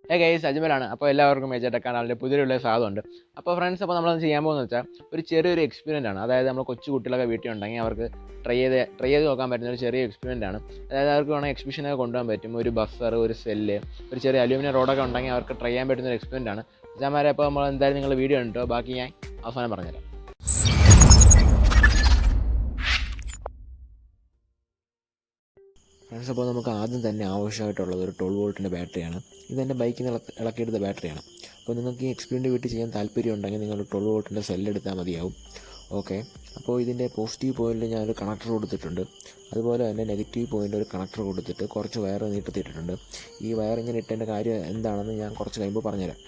Guys അജ്മലാണ്. അപ്പോൾ എല്ലാവർക്കും major tech ചാനലിൻ്റെ പുതിയൊരു സ്വാഗതമുണ്ട്. അപ്പോൾ ഫ്രണ്ട്സ്, അപ്പോൾ നമ്മളത് ചെയ്യാൻ പോകുന്നത് വെച്ചാൽ ഒരു ചെറിയൊരു എക്സ്പെരിമെൻ്റ് ആണ്. അതായത് നമ്മൾ കൊച്ചു കുട്ടികളൊക്കെ വീട്ടിൽ ഉണ്ടെങ്കിൽ അവർക്ക് ട്രൈ ചെയ്ത് നോക്കാൻ പറ്റുന്ന ഒരു ചെറിയ എക്സ്പെരിമെൻ്റ് ആണ്. അതായത് അവർക്ക് വേണമെങ്കിൽ എക്സിബിഷനൊക്കെ കൊണ്ടുപോകാൻ പറ്റും. ഒരു ബഫർ, ഒരു സെല്ല്, ഒരു ചെറിയ അലൂമിനിയം റോഡൊക്കെ ഉണ്ടെങ്കിൽ അവർക്ക് ട്രൈ ചെയ്യാൻ പറ്റുന്ന ഒരു എക്സ്പെരിമെൻ്റ് ആണ്. അച്ഛന്മാരെ, അപ്പോൾ നമ്മൾ എന്തായാലും നിങ്ങൾ വീഡിയോ ഉണ്ടോ, ബാക്കി ഞാൻ അവസാനം പറഞ്ഞുതരാം. ഫ്രണ്ട്സ്, അപ്പോൾ നമുക്ക് ആദ്യം തന്നെ ആവശ്യമായിട്ടുള്ളത് ഒരു 12 വോൾട്ടിൻ്റെ ബാറ്ററിയാണ്. ഇത് എൻ്റെ ബൈക്കിൽ നിന്ന് ഇളക്കിയെടുത്ത ബാറ്ററിയാണ്. അപ്പോൾ നിങ്ങൾക്ക് ഈ എക്സ്പെരിമെൻ്റ് വീട്ടിൽ ചെയ്യാൻ താല്പര്യം ഉണ്ടെങ്കിൽ നിങ്ങൾ 12 വോൾട്ടിൻ്റെ സെല്ലെടുത്താൽ മതിയാവും. ഓക്കെ, അപ്പോൾ ഇതിൻ്റെ പോസിറ്റീവ് പോയിൻറ്റിൽ ഞാനൊരു കണക്ടർ കൊടുത്തിട്ടുണ്ട്. അതുപോലെ തന്നെ നെഗറ്റീവ് പോയിൻ്റ് ഒരു കണക്ടർ കൊടുത്തിട്ട് കുറച്ച് വയർ നീട്ടിത്തിട്ടുണ്ട്. ഈ വയർ ഇങ്ങനെ ഇട്ടതിൻ്റെ കാര്യം എന്താണെന്ന് ഞാൻ കുറച്ച് കഴിയുമ്പോൾ പറഞ്ഞുതരാം.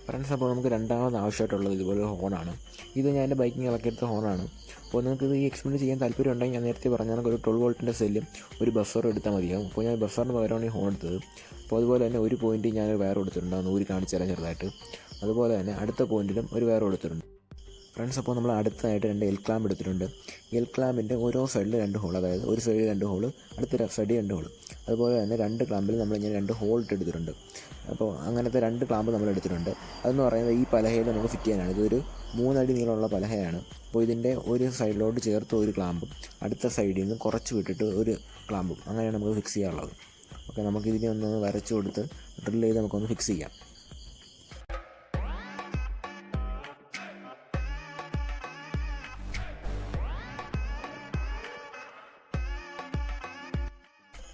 ഫ്രണ്ട്സ്, അപ്പോൾ നമുക്ക് രണ്ടാമത് ആവശ്യമായിട്ടുള്ളത് ഇതുപോലെ ഹോണാണ്. ഇത് ഞാൻ എൻ്റെ ബൈക്കിൽ ഇളക്കിയെടുത്ത ഹോണാണ്. അപ്പോൾ നിങ്ങൾക്ക് ഈ എക്സ്പെരിമെൻറ്റ് ചെയ്യാൻ താല്പര്യം ഉണ്ടെങ്കിൽ ഞാൻ നേരത്തെ പറഞ്ഞാൽ ഒരു 12 വോൾട്ടിൻ്റെ സെല്ലും ഒരു ബഫറും എടുത്താൽ മതിയാവും. അപ്പോൾ ഞാൻ ബഫറിന് പകരമാണ് ഈ ഹോൺ എടുത്തത്. അപ്പോൾ അതുപോലെ തന്നെ ഒരു പോയിൻറ്റ് ഞാൻ വയർ കൊടുത്തിട്ടുണ്ട്, അത് ഊരി കാണിച്ചു തരാം ചെറുതായിട്ട്. അതുപോലെ തന്നെ അടുത്ത പോയിൻറ്റിലും ഒരു വയർ കൊടുത്തിട്ടുണ്ട്. ഫ്രണ്ട്സ്, അപ്പോൾ നമ്മൾ അടുത്തായിട്ട് 2 എൽ ക്ലാമ്പ് എടുത്തിട്ടുണ്ട്. എൽ ക്ലാമ്പിൻ്റെ ഓരോ സൈഡിൽ 2 ഹോൾ, അതായത് ഒരു സൈഡിൽ 2 ഹോൾ, അടുത്ത സൈഡിൽ 2 ഹോൾ. അതുപോലെ തന്നെ 2 ക്ലാമ്പിൽ നമ്മളിങ്ങനെ 2 ഹോൾ എടുത്തിട്ടുണ്ട്. അപ്പോൾ അങ്ങനത്തെ 2 ക്ലാമ്പ് നമ്മൾ എടുത്തിട്ടുണ്ട്. അതെന്ന് പറയുന്നത് ഈ പലഹയിൽ നമുക്ക് ഫിറ്റ് ചെയ്യാനാണ്. ഇതൊരു 3 അടി നീളമുള്ള പലഹയാണ്. അപ്പോൾ ഇതിൻ്റെ ഒരു സൈഡിലോട്ട് ചേർത്ത് ഒരു ക്ലാമ്പും അടുത്ത സൈഡിൽ നിന്ന് കുറച്ച് വിട്ടിട്ട് ഒരു ക്ലാമ്പും, അങ്ങനെയാണ് നമുക്ക് ഫിക്സ് ചെയ്യാനുള്ളത്. ഓക്കെ, നമുക്കിതിനെ ഒന്ന് വരച്ചു കൊടുത്ത് ഡ്രിൽ ചെയ്ത് നമുക്കൊന്ന് ഫിക്സ് ചെയ്യാം.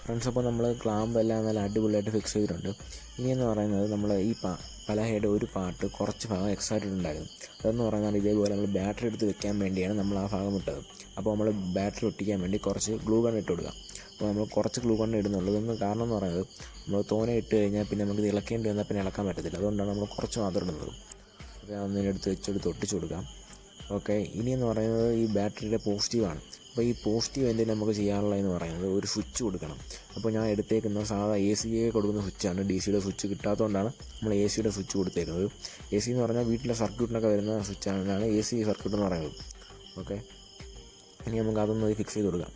ഫ്രണ്ട്സ്, അപ്പോൾ നമ്മൾ ക്ലാമ്പ് എല്ലാം നല്ല അടിപൊളിയായിട്ട് ഫിക്സ് ചെയ്തിട്ടുണ്ട്. ഇനിയെന്ന് പറയുന്നത് നമ്മൾ ഈ പലഹയുടെ ഒരു പാർട്ട് കുറച്ച് ഭാഗം എക്സ്ട്രാ ഇട്ടിട്ടുണ്ടായിരുന്നു. അതെന്ന് പറഞ്ഞാൽ ഇതേപോലെ നമ്മൾ ബാറ്ററി എടുത്ത് വെക്കാൻ വേണ്ടിയാണ് നമ്മൾ ആ ഭാഗം ഇട്ടത്. അപ്പോൾ നമ്മൾ ബാറ്ററി ഒട്ടിക്കാൻ വേണ്ടി കുറച്ച് ഗ്ലൂ ഗൺ ഇട്ട് കൊടുക്കാം. അപ്പോൾ നമ്മൾ കുറച്ച് ഗ്ലൂ ഗൺ ഇടുന്നുള്ളൂ. ഇതൊന്നും കാരണം എന്ന് പറയുന്നത് നമ്മൾ തോനെ ഇട്ട് കഴിഞ്ഞാൽ പിന്നെ നമുക്ക് ഇത് ഇളക്കേണ്ടി വന്നാൽ പിന്നെ ഇളക്കാൻ പറ്റത്തില്ല. അതുകൊണ്ടാണ് നമ്മൾ കുറച്ച് മാത്രം ഇടുന്നത്. അപ്പോൾ ഒന്നിനെടുത്ത് വെച്ചെടുത്ത് ഒട്ടിച്ച് കൊടുക്കാം. ഓക്കെ, ഇനിയെന്ന് പറയുന്നത് ഈ ബാറ്ററിയുടെ പോസിറ്റീവാണ്. അപ്പോൾ ഈ പോസിറ്റീവ് എന്തെങ്കിലും നമുക്ക് ചെയ്യാനുള്ളതെന്ന് പറയുന്നത് ഒരു സ്വിച്ച് കൊടുക്കണം. അപ്പോൾ ഞാൻ എടുത്തേക്കുന്ന സാധാ AC കൊടുക്കുന്ന സ്വിച്ചാണ്. DC സ്വിച്ച് കിട്ടാത്തതുകൊണ്ടാണ് നമ്മൾ AC സ്വിച്ച് കൊടുത്തേക്കുന്നത്. AC എന്ന് പറഞ്ഞാൽ വീട്ടിലെ സർക്യൂട്ടിനൊക്കെ വരുന്ന സ്വിച്ചാണ് AC സർക്യൂട്ട് എന്ന് പറയുന്നത്. ഓക്കെ, ഇനി നമുക്ക് അതൊന്ന് ഫിക്സ് ചെയ്ത് കൊടുക്കാം.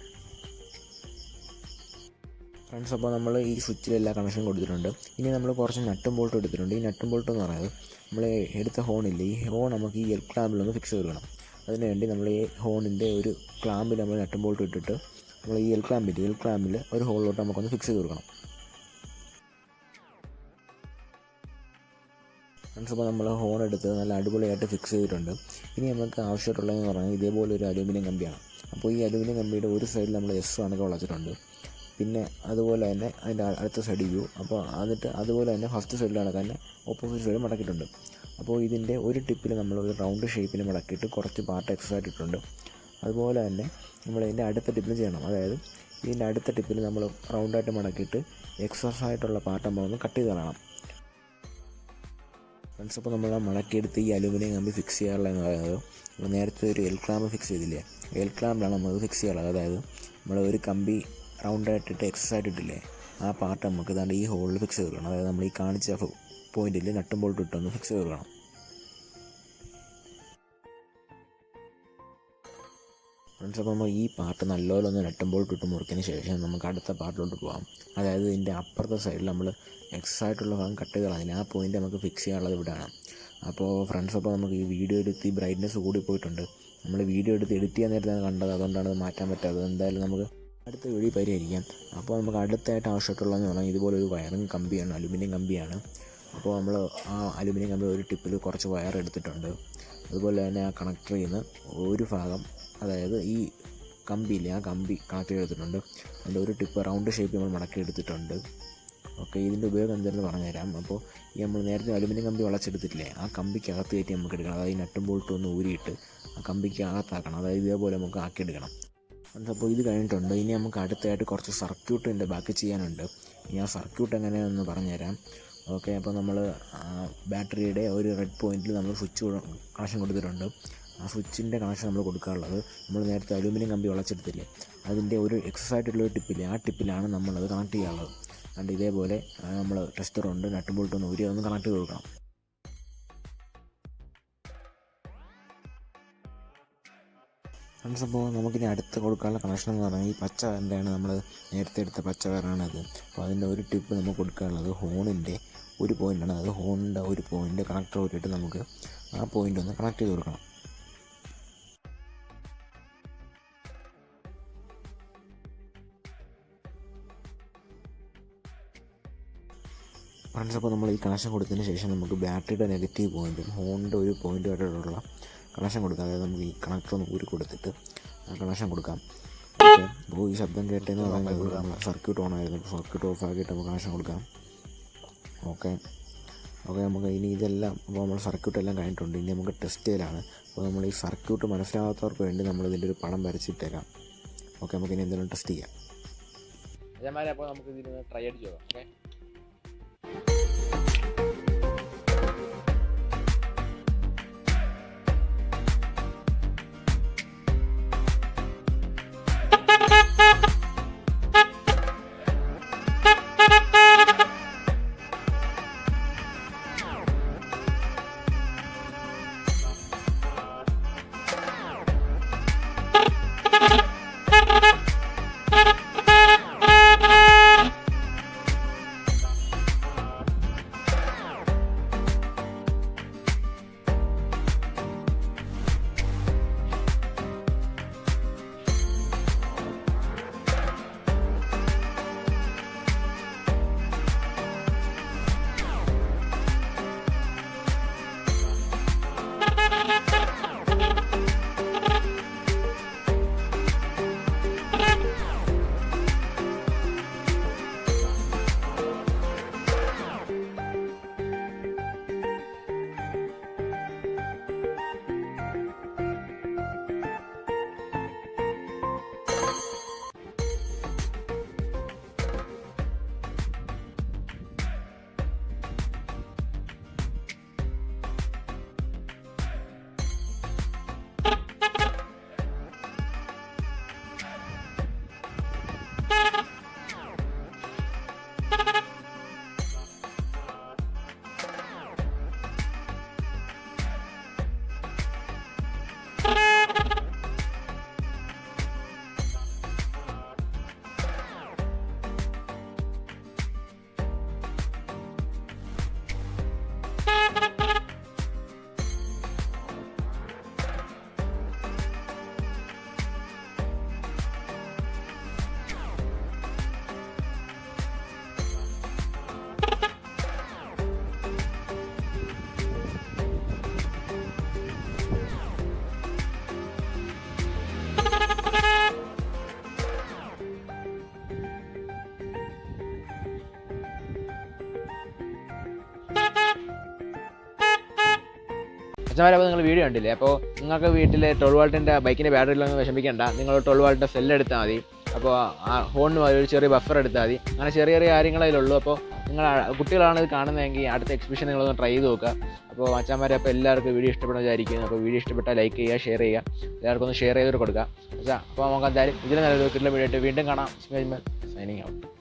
ഫ്രണ്ട്സ്, അപ്പോൾ നമ്മൾ ഈ സ്വിച്ചിലെല്ലാ കണക്ഷൻ കൊടുത്തിട്ടുണ്ട്. ഇനി നമ്മൾ കുറച്ച് നട്ടും ബോൾട്ടും എടുത്തിട്ടുണ്ട്. ഈ നട്ടും ബോൾട്ട് എന്ന് പറയുന്നത് നമ്മൾ എടുത്ത ഹോണില്ലേ, ഈ ഹോൺ നമുക്ക് ഈ എൽ ക്ലാമ്പിലൊന്ന് ഫിക്സ് ചെയ്ത് കൊടുക്കണം. അതിനുവേണ്ടി നമ്മൾ ഈ ഹോണിൻ്റെ ഒരു ക്ലാമ്പിൽ നമ്മൾ നട്ടും ബോൾട്ട് ഇട്ടിട്ട് നമ്മൾ ഈ എൽ ക്ലാമ്പിൽ ഒരു ഹോളിലോട്ട് നമുക്കൊന്ന് ഫിക്സ് ചെയ്ത് കൊടുക്കണം. ഫ്രണ്ട്സ്, അപ്പോൾ നമ്മൾ ഹോൺ എടുത്ത് നല്ല അടിപൊളിയായിട്ട് ഫിക്സ് ചെയ്തിട്ടുണ്ട്. ഇനി നമുക്ക് ആവശ്യമായിട്ടുള്ളതെന്ന് പറഞ്ഞാൽ ഇതേപോലെ ഒരു അലൂമിനിയം കമ്പിയാണ്. അപ്പോൾ ഈ അലൂമിനിയം കമ്പിയുടെ ഒരു സൈഡിൽ നമ്മൾ S കണക്ക് വളച്ചിട്ടുണ്ട്. പിന്നെ അതുപോലെ തന്നെ അതിൻ്റെ അടുത്ത സൈഡ് U. അപ്പോൾ എന്നിട്ട് അതുപോലെ തന്നെ ഫസ്റ്റ് സൈഡിൽ കണക്കാൻ ഓപ്പോസിറ്റ് സൈഡ് മടക്കിയിട്ടുണ്ട്. അപ്പോൾ ഇതിൻ്റെ ഒരു ടിപ്പിൽ നമ്മൾ ഒരു റൗണ്ട് ഷേപ്പിൽ മടക്കിയിട്ട് കുറച്ച് പാർട്ട് എക്സ്ട്രാ ഇട്ടിട്ടുണ്ട്. അതുപോലെ തന്നെ നമ്മൾ ഇതിൻ്റെ അടുത്ത ടിപ്പിൽ ചെയ്യണം. അതായത് ഇതിൻ്റെ അടുത്ത ടിപ്പിൽ നമ്മൾ റൗണ്ടായിട്ട് മടക്കിയിട്ട് എക്സസ് ആയിട്ടുള്ള പാർട്ട് നമ്മളൊന്ന് കട്ട് ചെയ്ത് കളയണം. ഫ്രണ്ട്സ്, അപ്പോൾ നമ്മൾ മടക്കിയെടുത്ത് ഈ അലൂമിനിയം കമ്പി ഫിക്സ് ചെയ്യാറുള്ളതെന്ന് പറയുന്നത് നമ്മൾ നേരത്തെ ഒരു എൽ ക്ലാമ്പ് ഫിക്സ് ചെയ്തില്ലേ, എൽ ക്ലാമ്പിലാണ് നമ്മൾ ഫിക്സ് ചെയ്യാറുള്ളത്. അതായത് നമ്മൾ ഒരു കമ്പി റൗണ്ടായിട്ടിട്ട് എക്സസ് ആയിട്ടിട്ടില്ലേ, ആ പാർട്ട് നമുക്ക് ഇതാണ്ട് ഈ ഹോളിൽ ഫിക്സ് ചെയ്ത് കൊടുക്കണം. അതായത് നമ്മൾ ഈ കാണിച്ച പോയിന്റിൽ നട്ടും ബോൾട്ട് ഇട്ടൊന്ന് ഫിക്സ് ചെയ്ത് കൊടുക്കണം. ഫ്രണ്ട്സ്, അപ്പോൾ നമ്മൾ ഈ പാർട്ട് നല്ലപോലെ ഒന്ന് നട്ടും ബോൾട്ട് ഇട്ട് മുറിക്കിന് ശേഷം നമുക്ക് അടുത്ത പാർട്ടിലോട്ട് പോകാം. അതായത് ഇതിൻ്റെ അപ്പുറത്തെ സൈഡിൽ നമ്മൾ എക്സസ് ആയിട്ടുള്ള ഭാഗം കട്ട് ചെയ്ത് കളഞ്ഞില്ല, ആ പോയിൻ്റ് നമുക്ക് ഫിക്സ് ചെയ്യാനുള്ളത് ഇവിടെയാണ്. അപ്പോൾ ഫ്രണ്ട്സ്, അപ്പോൾ നമുക്ക് ഈ വീഡിയോ എടുത്ത് ഈ ബ്രൈറ്റ്നസ് കൂടി പോയിട്ടുണ്ട്. നമ്മൾ വീഡിയോ എടുത്ത് എഡിറ്റ് ചെയ്യാൻ നേരത്താണ് കണ്ടത്, അതുകൊണ്ടാണ് അത് മാറ്റാൻ പറ്റാത്തത്. എന്തായാലും നമുക്ക് അടുത്ത വീഡിയോ പരിഹരിക്കാം. അപ്പോൾ നമുക്ക് അടുത്തായിട്ട് ആവശ്യമായിട്ടുള്ളതെന്ന് പറഞ്ഞാൽ ഇതുപോലെ ഒരു വയറിങ് കമ്പിയാണ്, അലുമിനിയം കമ്പിയാണ്. അപ്പോൾ നമ്മൾ ആ അലുമിനിയം കമ്പി ഒരു ടിപ്പിൽ കുറച്ച് വയർ എടുത്തിട്ടുണ്ട്. അതുപോലെ തന്നെ ആ കണക്ടറിൽ നിന്ന് ഒരു ഭാഗം, അതായത് ഈ കമ്പിയില്ലേ, ആ കമ്പി കണക്ട് ചെയ്തെടുത്തിട്ടുണ്ട്. അതിൻ്റെ ഒരു ടിപ്പ് റൗണ്ട് ഷേപ്പ് നമ്മൾ മടക്കി എടുത്തിട്ടുണ്ട്. ഓക്കെ, ഇതിൻ്റെ ഉപയോഗം എന്താണെന്ന് പറഞ്ഞുതരാം. അപ്പോൾ ഈ നമ്മൾ നേരത്തെ അലുമിനിയം കമ്പി വളച്ചെടുത്തിട്ടില്ലേ, ആ കമ്പിക്കകത്ത് കയറ്റി നമുക്ക് എടുക്കണം. അതായത് ഈ നട്ടും ബോൾട്ടും ഒന്ന് ഊരിയിട്ട് ആ കമ്പിക്ക് അകത്താക്കണം. അതായത് ഇതേപോലെ നമുക്ക് ആക്കിയെടുക്കണം. അപ്പോൾ ഇത് കഴിഞ്ഞിട്ടുണ്ട്. ഇനി നമുക്ക് അടുത്തായിട്ട് കുറച്ച് സർക്യൂട്ടിൻ്റെ ബാക്കി ചെയ്യാനുണ്ട്. ഇനി ആ സർക്യൂട്ട് എങ്ങനെയാണെന്ന് പറഞ്ഞുതരാം. ഓക്കെ, അപ്പോൾ നമ്മൾ ബാറ്ററിയുടെ ഒരു റെഡ് പോയിൻറ്റിൽ നമ്മൾ സ്വിച്ച് കണക്ഷൻ കൊടുത്തിട്ടുണ്ട്. ആ സ്വിച്ചിൻ്റെ കണക്ഷൻ നമ്മൾ കൊടുക്കാറുള്ളത് നമ്മൾ നേരത്തെ അലൂമിനിയം കമ്പി വളച്ചെടുത്തില്ലേ, അതിൻ്റെ ഒരു എക്സസ് ആയിട്ടുള്ള ഒരു ടിപ്പില്ലേ, ആ ടിപ്പിലാണ് നമ്മളത് കണക്ട് ചെയ്യാനുള്ളത്. അതുകൊണ്ട് ഇതേപോലെ നമ്മൾ ടെസ്റ്ററുണ്ട്, നട്ടും ബോൾട്ടൊന്ന് ഊരി അതൊന്ന് കണക്ട് ചെയ്ത് കൊടുക്കണം. ഫ്രണ്ട്സ്, അപ്പോൾ നമുക്കിനി അടുത്ത് കൊടുക്കാനുള്ള കണക്ഷൻ എന്ന് പറഞ്ഞാൽ ഈ പച്ച വയറിൻ്റെയാണ്, നമ്മൾ നേരത്തെ എടുത്ത പച്ച വയറാണത്. അപ്പോൾ അതിൻ്റെ ഒരു ടിപ്പ് നമുക്ക് കൊടുക്കാനുള്ളത് ഹോണിൻ്റെ ഒരു പോയിൻ്റാണ്. അത് ഹോണിൻ്റെ ഒരു പോയിൻ്റ് കണക്ടർ ഊരിയിട്ട് നമുക്ക് ആ പോയിൻ്റ് ഒന്ന് കണക്ട് ചെയ്ത് കൊടുക്കണം. ഫ്രണ്ട്സ്, അപ്പോൾ നമ്മൾ ഈ കണക്ഷൻ കൊടുത്തതിന് ശേഷം നമുക്ക് ബാറ്ററിയുടെ നെഗറ്റീവ് പോയിൻറ്റും ഹോണിൻ്റെ ഒരു പോയിൻറ്റുമായിട്ടുള്ള കണക്ഷൻ കൊടുക്കാം. അതായത് നമുക്ക് ഈ കണക്ടർ ഒന്ന് ഊരി കൊടുത്തിട്ട് ആ കണക്ഷൻ കൊടുക്കാം. ഓക്കെ, അപ്പോൾ ഈ ശബ്ദം കേട്ടതെന്ന് പറയുന്നത് നമ്മൾ സർക്യൂട്ട് ഓൺ ആയിരുന്നു. അപ്പോൾ സർക്യൂട്ട് ഓഫ് ആക്കിയിട്ട് നമുക്ക് കണക്ഷൻ കൊടുക്കാം. ഓക്കെ, നമുക്ക് ഇനി ഇതെല്ലാം, അപ്പോൾ നമ്മൾ സർക്യൂട്ട് എല്ലാം കഴിഞ്ഞിട്ടുണ്ട്. ഇനി നമുക്ക് ടെസ്റ്റ് ചെയ്യലാണ്. അപ്പോൾ നമ്മൾ ഈ സർക്യൂട്ട് മനസ്സിലാകാത്തവർക്ക് വേണ്ടി നമ്മൾ ഇതിൻ്റെ ഒരു പടം വരച്ചിട്ടേക്കാം. ഓക്കെ, നമുക്ക് ഇനി എന്തെങ്കിലും ടെസ്റ്റ് ചെയ്യാം. അതേമാതിരി അപ്പോൾ നമുക്ക് ഇതിന് ട്രൈ അടിച്ച് നോക്കാം. ഓക്കെ, അച്ഛന്മാരെ, അപ്പോൾ നിങ്ങൾ വീഡിയോ കണ്ടില്ലേ? അപ്പോൾ നിങ്ങൾക്ക് വീട്ടിൽ 12 വാൾട്ടിൻ്റെ ബൈക്കിൻ്റെ ബാറ്ററിയിലൊന്നും വിഷമിക്കേണ്ട. നിങ്ങൾ 12 വാൾട്ടിൻ്റെ സെല്ല് എടുത്താൽ മതി. അപ്പോൾ ആ ഹോണിന് ഒരു ചെറിയ ബഫർ എടുത്താൽ മതി. അങ്ങനെ ചെറിയ ചെറിയ കാര്യങ്ങളേ ഉള്ളൂ. അപ്പോൾ നിങ്ങൾ കുട്ടികളാണ് ഇത് കാണുന്നതെങ്കിൽ അടുത്ത എക്സിബിഷൻ നിങ്ങളൊന്ന് ട്രൈ ചെയ്ത് നോക്കുക. അപ്പോൾ അച്ഛന്മാരെ, അപ്പോൾ എല്ലാവർക്കും വീഡിയോ ഇഷ്ടപ്പെടുന്ന വിചാരിക്കുന്നു. അപ്പോൾ വീഡിയോ ഇഷ്ടപ്പെട്ടാൽ ലൈക്ക് ചെയ്യുക, ഷെയർ ചെയ്യുക, എല്ലാവർക്കും ഒന്ന് ഷെയർ ചെയ്ത് കൊടുക്കുക. അപ്പോൾ നമുക്ക് എന്തായാലും ഇതിൽ നല്ലൊരു വീഡിയോ ആയിട്ട് വീണ്ടും കാണാം. Signing out.